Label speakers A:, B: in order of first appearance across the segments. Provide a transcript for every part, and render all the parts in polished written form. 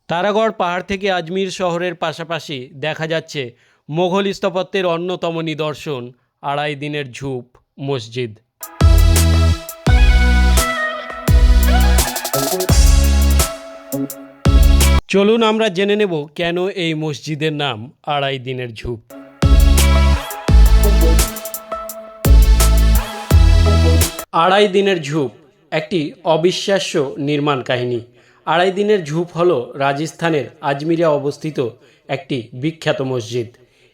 A: তারাগড় পাহাড় থেকে আজমির শহরের পাশাপাশি দেখা যাচ্ছে মোঘল স্থাপত্যের অন্যতম নিদর্শন আড়াই দিনের ঝুপ মসজিদ। চলুন আমরা জেনে নেব কেন এই মসজিদের নাম আড়াই দিনের ঝুপ। আড়াই দিনের ঝুপ একটি অবিশ্বাস্য নির্মাণ কাহিনী। আড়াই দিনের ঝুপ হল রাজস্থানের আজমিরে অবস্থিত একটি বিখ্যাত মসজিদ।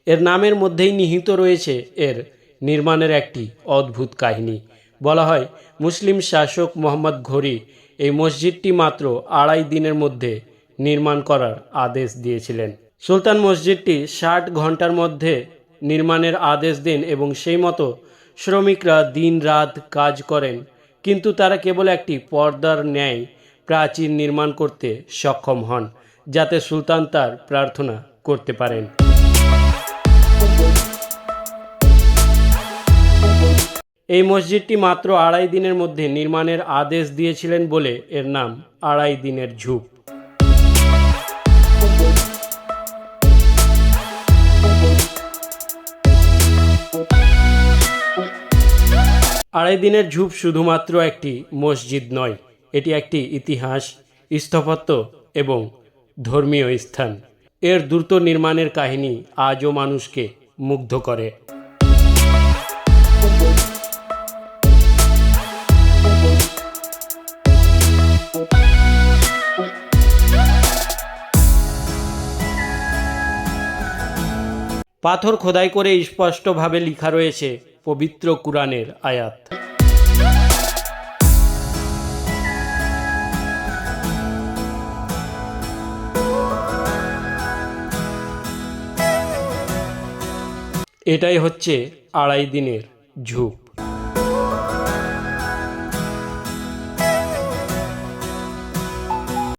A: এর নামের মধ্যেই নিহিত রয়েছে এর নির্মাণের একটি অদ্ভুত কাহিনী। বলা হয় মুসলিম শাসক মোহাম্মদ ঘোরি এই মসজিদটি মাত্র আড়াই দিনের মধ্যে নির্মাণ করার আদেশ দিয়েছিলেন। সুলতান মসজিদটি 60 ঘন্টার মধ্যে নির্মাণের আদেশ দেন এবং সেই মতো শ্রমিকরা দিন রাত কাজ করেন, কিন্তু তারা কেবল একটি পর্দার ন্যায় প্রাচীর নির্মাণ করতে সক্ষম হন, যাতে সুলতান তার প্রার্থনা করতে পারেন। এই মসজিদটি মাত্র আড়াই দিনের মধ্যে নির্মাণের আদেশ দিয়েছিলেন বলে এর নাম আড়াই দিনের ঝুপ। আড়াই দিনের ঝুপ শুধুমাত্র একটি মসজিদ নয়, এটি একটি ইতিহাস, স্থাপত্য এবং ধর্মীয় স্থান। এর দ্রুত নির্মাণের কাহিনী আজও মানুষকে মুগ্ধ করে। পাথর খোদাই করে স্পষ্টভাবে লেখা রয়েছে পবিত্র কুরআনের আয়াত। এটাই হচ্ছে আড়াই দিনের ঝুপ।